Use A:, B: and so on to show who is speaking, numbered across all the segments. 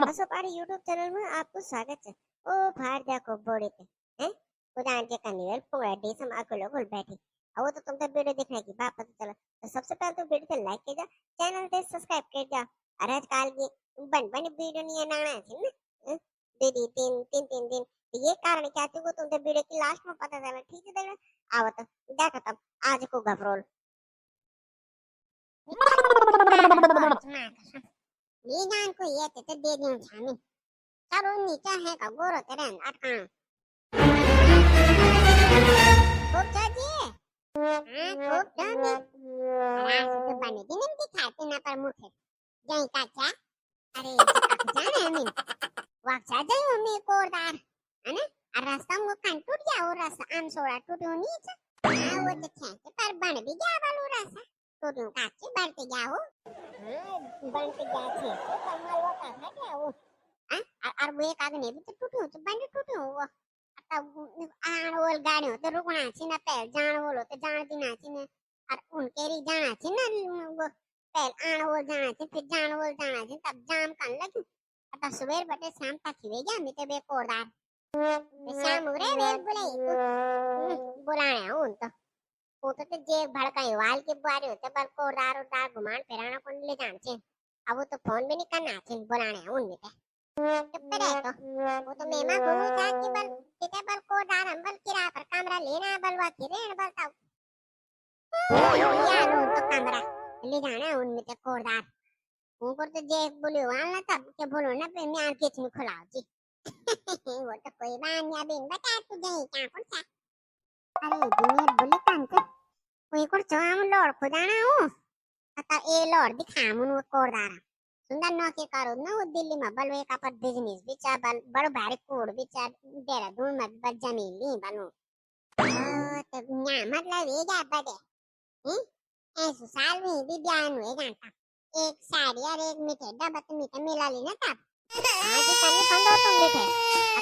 A: हसोपारी YouTube channel में आपको स्वागत है। ओ भार देखो बोड़े पे हैं खुदान के कन्नीवर पूरा डेसम आको लोग बैठे। अब वो तो तुम तो वीडियो देखने की बात पता चला तो सबसे पहले तो वीडियो को लाइक कीजिए, चैनल पे सब्सक्राइब कीजिए। और आजकल की बन बन वीडियो नहीं नाना है ना दीदी तीन तीन तीन दिन तो ये कारण क्या थी वो तुम तो वीडियो की लास्ट में पता चला। ठीक है देखना आवत देखो तब आज को गफरोल ये जान को ये ते दे दियो छामी चारो नीचा है का गोरो तेरे अटका खूब चाची हां खूब चाची आराम से बने दिन की खाते ना पर मुखे जई काचा अरे जाने हमें वाक्सा जई हमें कोरदार है ना और रास्ता में कान टूट गया और रास्ता आम सोड़ा टूटो नहीं था हां वो तो खेत पर बन भी गया वालो रास्ता टूटो काचे बढ़ते गया हो हां बनते गया छे तो कमाल वो का है क्या वो और वो एक आदमी भी तो टूटो तो बंद टूटो वो आण ओल गाड़ी हो तो रुकना छी ना पहल जान बोलो तो जान दी ना छी ने और उनके री जाना छी ना वो पहल आण ओल जाना छी फिर जान ओल जाना छी तब जाम कन लगी अब सवेर बटे शाम तक ही गया मैं तो बेकोरदार शाम हो रे वेल बुलाई तो बुलाया हूं तो वो तो जे भड़काई वाल के बारे होते पर कोरदार और दार घुमान फिराना कौन ले जान छी अब वो तो फोन भी नहीं करना छी बुलाने हूं मैं चुप रह तो वो तो मेमा गुरु था कि बल किते बल को डार हम बल किराए पर कमरा लेना बलवा किरे बल तब या लो तो कमरा ले जाना उनमें तो कोरदार ऊपर तो जे बोले वाला तब के बोलो ना पे मैं आके तुम खुलाओ जी वो तो कोई बात या बिन बता तुझे क्या पूछा अरे दुनिया बोले कांत कोई को हम लोड खुदाना हूं अता ए लोड दिखा मुन वो कोरदार सुंदर नौकरी करो ना वो दिल्ली में बल एक पर बिजनेस भी चा बल बड़ भारी कोड भी चा देहरादून में बल जमीन ली बनो तो न्या मतलब ये जा बड़े हैं ऐसे साल में भी बयान हुए जानता एक साड़ी और एक मीठे डबत मीठे मिला ली ना तब आज कनी फंदो तुम मीठे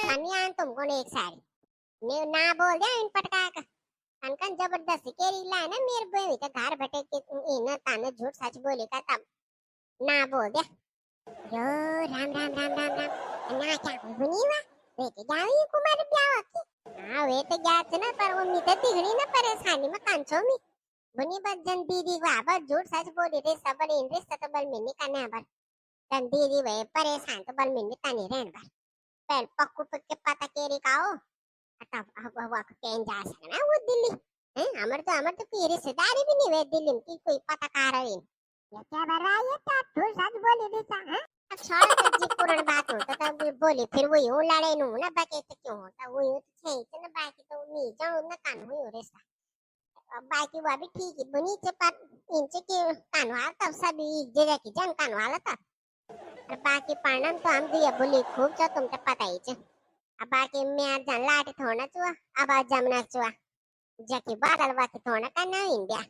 A: कनी आन तुमको ने एक साड़ी मैं ना बोल दिया इन पटका का कनकन जबरदस्ती केरी ला ना मेरे बेवी के घर बैठे के इन ताने झूठ सच बोले का तब ना बोल दिया यो राम राम राम राम राम ना क्या बनी वा वे तो जावी कुमार ब्याह की हां वे तो जात ना पर वो मी तो तिगड़ी ना परेशानी में कांचो मी बनी बस जन दीदी को आबा झूठ सच बोले रे सबल इंद्रिस तो बल मिनी करने आबर जन दीदी वे परेशान तो बल मिनी तनी रहन बर पहल पक्कू पक्के पता केरी काओ तब अब वो केन जा सकना वो दिल्ली हैं हमर तो कोई रिश्तेदारी भी नहीं वे दिल्ली में कोई पता कह रहे ये क्या बर रहा है तो झूठ सच बोले देता हैं छोड़ा तो जी पुरानी बात होता तब बोली फिर वही हो लड़े नु ना बाकी तो क्यों होता वही तो छे इतना बाकी तो नहीं जाऊं ना कान हुई हो रिश्ता अब बाकी वो भी ठीक है बनी से पर इनसे के कान वाला तब सब एक जगह की जान कान वाला था और बाकी पढ़ना तो हम दिया बोली खूब जो तुम तो पता ही है अब बाकी मैं जान लाटे थोड़ा चुआ अब आज जमना चुआ जकी बादल वाकी थोड़ा करना इंडिया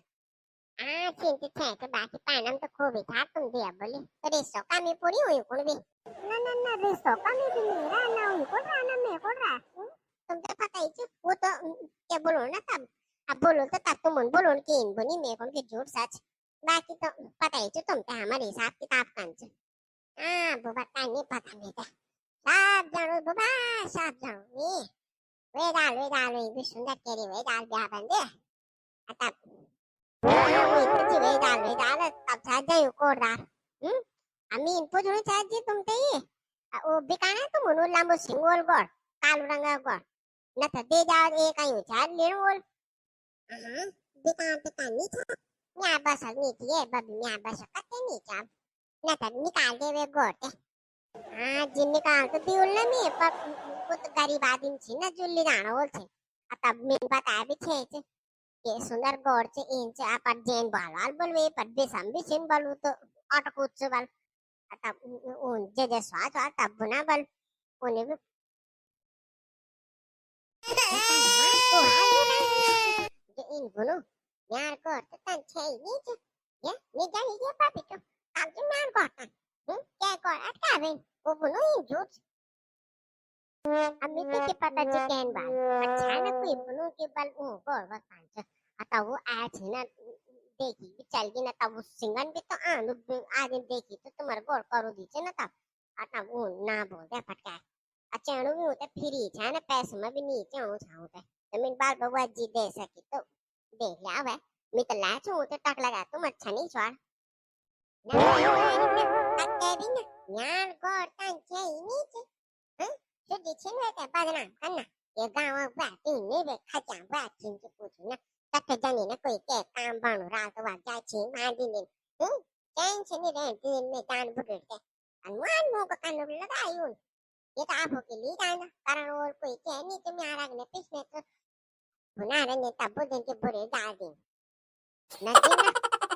A: चिंतित है तो बाकी पैनम तो खूब ही था तुम दिया बोली तो रिश्तों का मैं पूरी हुई कौन भी ना रिश्तों का मैं भी मेरा ना उनको रहा ना मेरे को रहा तुम तो पता ही वो तो क्या बोलो ना तब अब बोलो तो तब तुम बोलो कि इन बनी मेरे को कि झूठ सच बाकी तो पता ही तुम तो हमारे हिसाब किताब कंच बुबा का नहीं पता नहीं था सब जानो बुबा सब जानो ये वेदाल भी सुंदर तेरी वेदाल ब्याह बंदे तब वेदाल तब साजा यू कोरदार अमीन पुजनु चाची तुम ते ये ओ बिकाना तुम नु लांबो सिंगोल गोड़ कालो रंगा गोड़ न त दे जा एक आयु चार लेनो बोल बिकान ते कानी था न्या बस नहीं थी बबी न्या बस कते नहीं था न त निकाल दे वे गोड़ ते जिन निकाल तो दिउल न मी पर वो तो गरीब आदमी छी ना जुल्ली जाना बोल छे तब मैं बता भी छे ये सुंदर गौर से इंच अपन जेन बालाल बोलवे पर बेसम भी सिन बालू तो अटकुच बाल तब उन जे स्वाद आ तब बना बल उन्हें भी जो इन गुनो यार को तो तन छे नहीं छे ये जानी ये पापी तो अब जो यार को क्या को अटका वे वो गुनो ही झूठ अम्मी के पता चे कहन बाल अच्छा ना कोई गुनो के बल ओ गौर बस पांच आता वो आया थी ना देखी चल गई ना तब उस सिंगन भी तो आदमी देखी तो तुम्हारे गोल करो दीजिए ना तब आता वो ना बोलते फटका अचाणु भी होते फ्री छा ना पैसे में भी नीचे हूँ छा होते जमीन बाल बबुआ जी दे सकी तो देख ले आवे मैं तो ला छू होते टक लगा तुम अच्छा नहीं छोड़ ना कत्ते भी ना यार गोर तांचे नीचे हैं शुद्धि छिनवे ते बदनाम करना ये गाँव बाती नहीं वे खचा बाती के पूछना कत्ते जाने ना कोई के काम बानो रात वाक जाए छी मार दी ने टेंशन नहीं रहती इनमें जान बुढ़ते अनुमान मोको कानून लगायूं ये तो आप के लिए जाना कारण और कोई कह नहीं कि मैं आगे पिछले तो बना रहे तब बुद्धि के बुरे डाल दें नजीब ना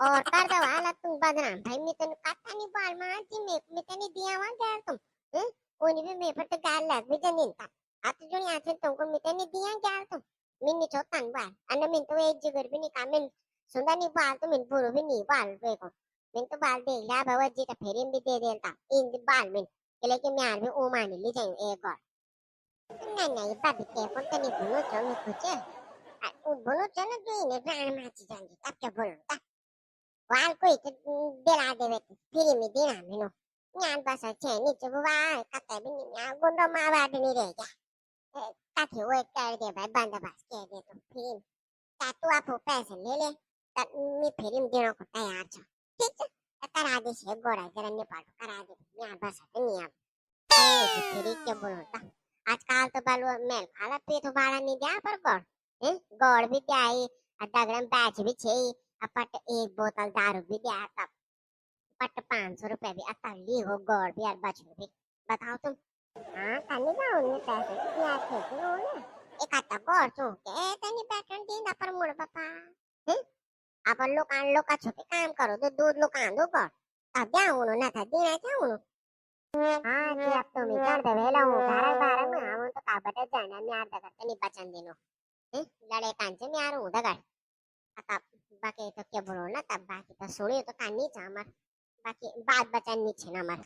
A: और कर दो वाला तुम बदनाम भाई मैं तेन काटा नहीं बाल मार जी मैं तेने दिया वहां गैर तुम कोई भी मैं पर तो गाल लग भी जनीन था आप जो नहीं आते तुमको मैं तेने दिया गैर तुम मैं नहीं छोटा बाल अन्य मैं तो एक जगह भी नहीं काम मैं सुंदर नहीं बाल तो मैं बुरो भी नहीं बाल देखो मैं तो बाल देख लिया बाबा जी का फेरी भी दे देता इन बाल में लेकिन मैं भी ओ मान ली जाऊं एक और नहीं नहीं बाबी के फोन तो नहीं बोलो जो मैं कुछ बोलो चलो जो इन्हें प्राण माची जाएंगे अब क्या बोलो वाल कोई तो दिला देवे फिर में देना मिनो न्यान बस अच्छे नीचे बुआ कते भी नहीं न्यान गुंडो मावाड़ नहीं रह गया ताकि वो कर दे भाई बंदोबस्त कर दे तो फिर तातू आप पैसे ले ले तब मैं फिर में देना को तैयार छो ठीक है करा दे से गोड़ा जरा नेपाल करा दे न्यान बस नहीं अब अरे फिर क्या बोलता आजकल तो बालू मेल खाला पे तो बाड़ा नहीं दिया पर गोड़ भी दिया आधा ग्राम बैच भी छे अपट एक बोतल दारू भी दिया तब पट 500 रुपए भी अतली हो गोड़ भी और बचू भी बताओ तुम हाँ तनी का उन्हें पैसे दिया थे तो ना एक आता गोड़ चूके तनी पैटर्न दिन पर मुड़ पापा अपन लोग का छोटे काम करो तो दूध लोकान दो गोड़ अब क्या उन्होंने ना था देना क्या उन्होंने हाँ जी अब तो मैं कर दे वेला हूँ बारह बारह में आऊँ तो काबटे जाना मैं आधा करते नहीं बचन दिनो लड़े कांचे मैं आ रहा हूँ दगाड़ आता बाकी तो क्या बोलो ना तब बाकी तो सुनियो तो कानी चा मर बाकी बात बचन नहीं छे ना मर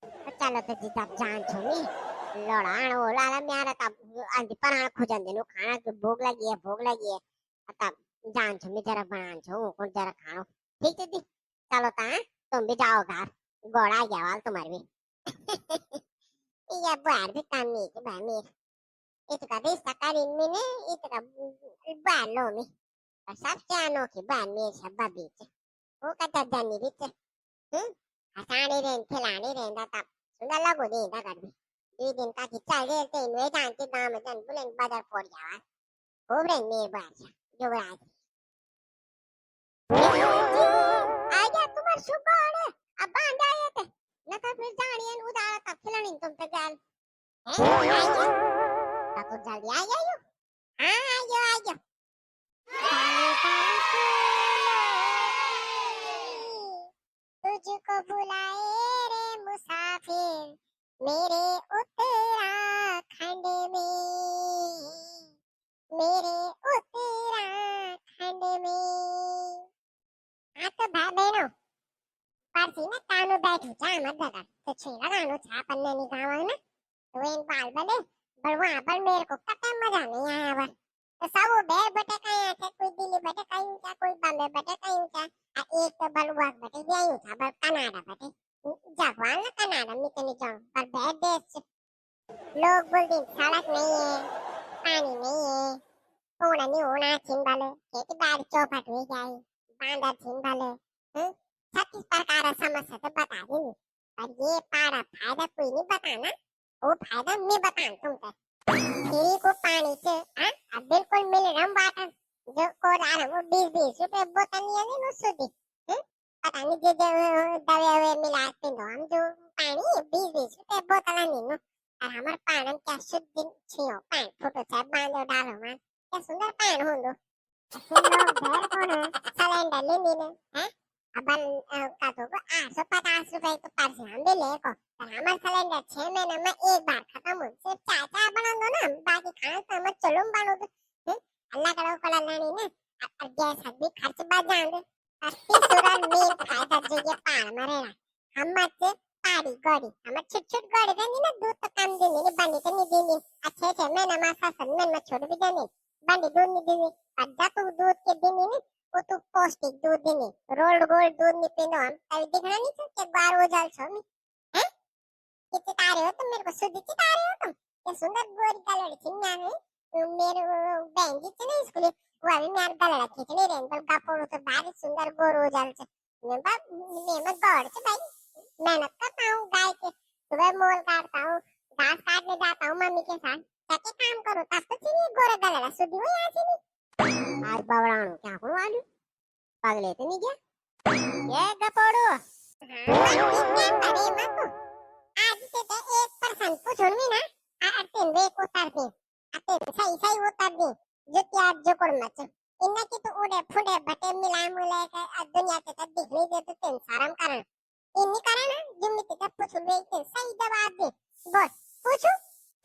A: तो चलो तो जी तब जान छो मी लड़ान वो लाला म्यारा तब आंधी पराण खोजन देनो खाना के भोग लगी है तब जान छो मी जरा बनान छो कौन जरा खाओ ठीक है दी चलो ता तुम भी जाओ घर गोड़ा गया वाल तुम्हारे भी ये बाहर भी काम नहीं के भाई मेरे इतना रिश्ता करीन में ने इतना बाहर लो में सबसे अनोखी बात मेरे शब्बा बीच वो कहता जानी बीच हसाने रेन खिलाने रेन दा तब सुंदर लगो दे दा कर भी ये दिन का किच्चा रे ते वे जानते दाम जन बुलेन बाजार पड़ जावा हो रे मेरे बाजा युवराज आ गया तुम्हार सुबह अब बांध आए थे न तो फिर जानियन उदारा तब खिलानी तुम तो गाल हैं आ गया तो जल्दी आ गया यो हां आ गया तुझको बुलाए रे मुसाफिर मेरे उत्तराखंड में हाँ तो भाई बहनों पारसी ना कानो बैठू चा मत दगा तो छेड़ा गानो छा पन्ने नहीं गावा ना तो इन बाल बले पर वहाँ पर मेरे को कतई मजा नहीं आया बस तो सब वो बैर बटे कहीं थे कोई दिल्ली बटे कहीं था कोई बॉम्बे बटे कहीं था एक तो बलुआ बटे गई था पर कनाडा बटे जागवान ना कनाडा मैं तो नहीं जाऊँ पर बैर देश लोग बोलते सड़क नहीं है पानी नहीं है होना नहीं होना चिंबाले खेती बाड़ी चौपट हुई जाए बांधा चिंबाले छत्तीस प्रकार समस्या तो बता दी पर ये पारा फायदा कोई नहीं बताना वो फायदा मैं बताऊं तुमको तेरी को पानी से अब बिल्कुल मिल रहा वाटर जो को रहा वो 20-20 रुपए बोतल नहीं है वो सुधी पता नहीं जो दवे हुए मिलाते दो हम जो पानी 20-20 रुपए बोतल नहीं नो और हमारे पान क्या शुद्ध छियो पान फोटो से बांधो डालो मान क्या सुंदर पान हो दो फिर लोग भेड़ कौन है सिलेंडर ले लेने हैं अपन का तो 850 रुपए तो पर से हम भी ले को पर हमारा सिलेंडर 6 महीने में एक बार खत्म हो सिर्फ चाय बना दो ना बाकी खाना तो हम चलूं बनो दो अल्लाह करो कोला लानी ना और गैस भी खर्च बच जाएंगे और तीसरा मेन फायदा जो ये पार मरेगा हम मत पारी गड़ी हम छुट गड़ी रहनी ना दूध तो कम देनी नहीं बंदी तो नहीं देनी अच्छे महीना मासा सन्मन में छोड़ भी देनी बंदी दूध नहीं देनी और जब दूध के देनी नहीं वो तो पौष्टिक दूध देनी रोल्ड गोल्ड दूध नहीं पीनो हम तभी दिखना नहीं चाहिए बार वो जल छो कि चिता रहे हो तुम मेरे को, शुद्ध चिता रहे हो तुम। ये सुंदर गोरी गलड़ थी मैंने मेरे बहन जी से नहीं स्कूल वो अभी मेरे गलड़ खींचने रेंगल का पोड़ो तो भारी सुंदर गोरो जल से मैं बाप मैं गौड़ से भाई मेहनत करता हूँ गाय के सुबह मोल काटता हूँ घास काटने जाता हूँ मम्मी के साथ ताकि काम करो तब तो चाहिए गोरा गलड़ा शुद्ध हो यहाँ से नहीं आज बावड़ाणो क्या कौन वालू पागले तो नहीं गया ये गपोड़ो हाँ मैं मत आज से तो 1% पूछूंगी ना अते वेक उतार दे अते सही सही उतार दे जो क्या जो कोड मच इन्ना की तो उड़े फुड़े बटे मिलाए मुलाए का दुनिया के तक दिखने दे तो तेन सारम कारण इन्हीं कारण जिम्मी ते पूछू ले ते सही जवाब दे बस पूछू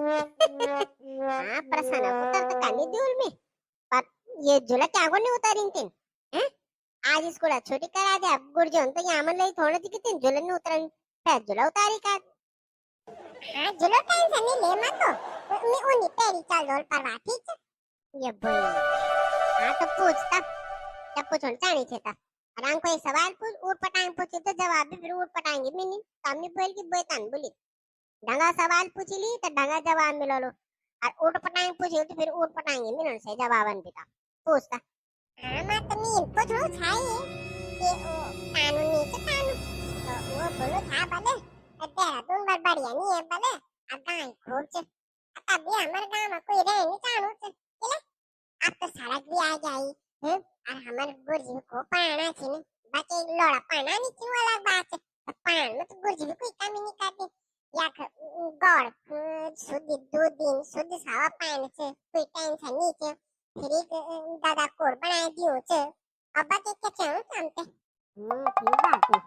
A: हाँ प्रश्न उतर तो कानी दूर में पर ये जुला क्या को नहीं उतारिन तेन हैं आज इसको छोटी करा दे अब गुर्जोन तो यहाँ मन ले थोड़ा दिखे तेन जुला नहीं उतरन फिर जुला उतारी का हाँ जुलो टेंशन नहीं ले मत तो मैं उन्हीं पेरी चल जोल परवा ठीक है ये भाई हाँ तो पूछ तब पूछो जानी थे तब और कोई सवाल पूछ ऊट पटांग पूछे तो जवाब भी फिर ऊट पटांगे मिनी सामने बोल की बेतान बोली ढंगा सवाल पूछ ली तो ढंगा जवाब मिलो लो और ऊट पटांग पूछे तो फिर ऊट पटांगे मिलन से जवाबन भी था पूछता हाँ मैं तो मैं पूछो छाई कि कानूनी तो कानून तो वो बोलो था भले देहरादून बर बढ़िया नहीं है भले गाय खूब से अब भी हमारे गांव में कोई रह नहीं चाहू से चले अब तो सड़क भी आ गई है और हमारे गुरुजी को पाना चाहिए बाकी लोड़ा पाना नहीं चाहिए अलग बात है तो पान में तो गुरुजी भी कोई कमी नहीं करती या गौड़ शुद्ध 2 दिन शुद्ध सावा पान से कोई टेंशन नहीं है फिर एक दादा कोड़ बनाए दियो से अब बाकी क्या चाहूँ हमसे ठीक बात है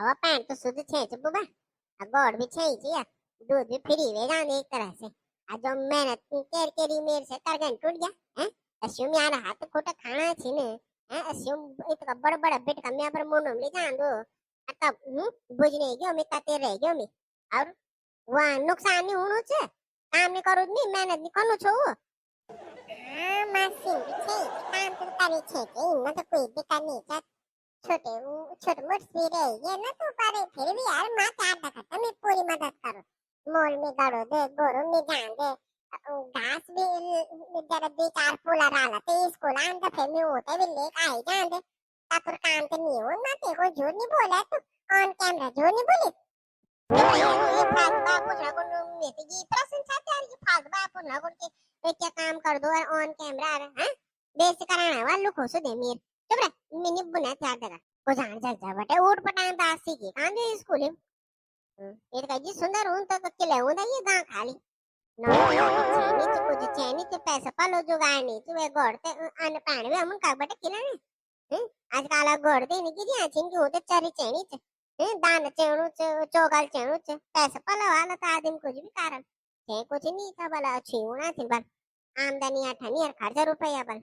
A: हवा पान तो शुद्ध छे बुबा गॉड भी चाहिए यार दूध भी फ्री वेगा एक तरह से आज जो मेहनत केर केरी मेर से करगन टूट गया हैं अस्यूम यार हाथ खोटा खाना छी ने हैं अस्यूम इतना बड़ा बड़ा बेट का मैं पर मुंडम ले जान दो तब बुझने गयो मैं ताते रह गयो मैं और वहां नुकसान नहीं होनो छे काम नहीं करू नहीं मेहनत नहीं करू छो हां मशीन छे काम तो करे छे के इनमें तो कोई दिक्कत नहीं है छोटे छोटे मोटे से रहे ये ना तो पारे फिर भी यार माँ क्या देखा मैं पूरी मदद करो मोल में गड़ो दे गोरो में जान दे घास भी जरा 2-4 फूला डाला तो इसको लान दे फिर मैं होते भी लेके आई जान दे तापुर काम तो नहीं हो ना तेरे को झूठ नहीं बोला तो ऑन कैमरा झूठ नहीं बोली ये फालतू बात पूछना को मैं तो ये प्रश्न चाहते यार ये फालतू बात पूछना को के क्या काम कर दो और ऑन कैमरा हां बेइज्जती कराना वाला को सो दे मेरे चुप रह मिनी बुना था देगा को जान चल जा बेटे उठ पटान दासी की कान दे स्कूल ये का जी सुंदर हूं तो किले हूं ये गांव खाली नो चैनी तो कुछ चैनी के पैसे पालो जो गाय नहीं तो वे गोड़ते अन पानी में हम का बेटे किला ने आजकल गोड़ते नहीं की दिया छिन की होते चारी चैनी चे दान चेणु चोगल चेणु पैसे पालो वाला तो आदमी कुछ भी कारण छे कुछ नहीं था भला अच्छी होना थी बल आमदनी 8 खर्चा रुपया बल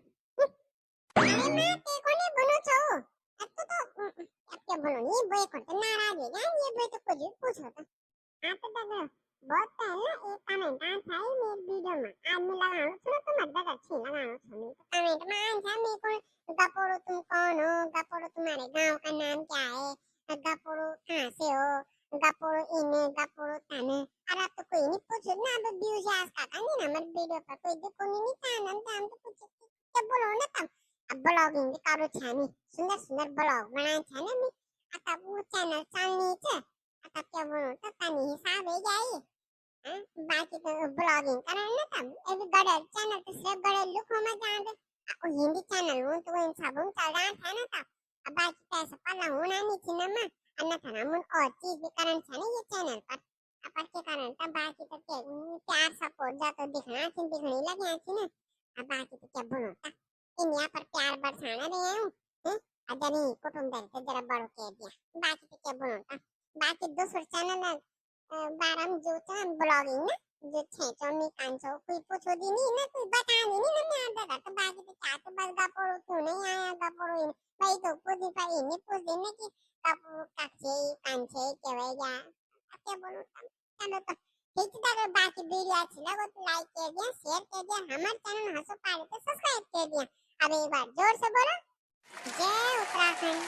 A: अरे मैं तेको नहीं बोलो छो अब तो अब क्या बोलो नहीं बोए को तो नाराज है जान ये बोए तो कुछ भी पूछो तो आप तो दादा बहुत पहले एक कमेंट आया था मेरे वीडियो में आज मैं लगाऊं सुनो तो मत दादा अच्छी लगाऊं सुनो तो कमेंट में आया था मेरे को गपोड़ो तुम कौन हो गपोड़ो तुम्हारे गांव का नाम क्या है गपोड़ो कहां से हो गपोड़ो इने गपोड़ो तने अरे अब तो कोई नहीं पूछो ना अब व्यूज आज का नहीं ना मेरे वीडियो पर कोई देखो नहीं चैनल पे हम तो कुछ क्या बोलो ना तब अब ब्लॉगिंग भी करो छानी सुंदर सुंदर ब्लॉग बनाए छाने में आता वो चैनल चलनी छे आता क्या बोलो तो तनी हिसाब है जाए हां बाकी तो ब्लॉगिंग करन ना तब ए बड़ा चैनल तो से बड़े लुको में जान दे ओ हिंदी चैनल हो तो इन सब हम चल रहा था ना तब अब बाकी पैसा पाला होना नहीं थी ना मैं अन्यथा हम और चीज भी करन छाने ये चैनल पर अपन के कारण तब बाकी तो के प्यार सपोर्ट जा तो दिखना थी दिखने लगे थी ना अब बाकी तो क्या बोलो इन यहाँ पर प्यार बरसाना रहे हूँ अदनी कुटुंब से जरा बड़ो कह दिया बाकी तो क्या बोलूँ बाकी दूसरे चैनल बारम जो चैनल ब्लॉगिंग ना जो छे चौनी कांचो कोई पूछो दी नहीं ना कोई बता नहीं ना मैं आता तो बाकी तो क्या तो बस गपोड़ो तू नहीं आया गपोड़ो इन भाई तो पूछ पर इन्हें पूछ देने की गपोड़ो काचे कांचे केवेगा क्या बोलूँ चलो तो ठीक है अगर बाकी वीडियो अच्छी लगे तो लाइक कर दिया शेयर कर दिया हमारे चैनल हंसो पाले तो सब्सक्राइब कर दिया अब एक बार जोर से बोलो जय उत्तराखंड।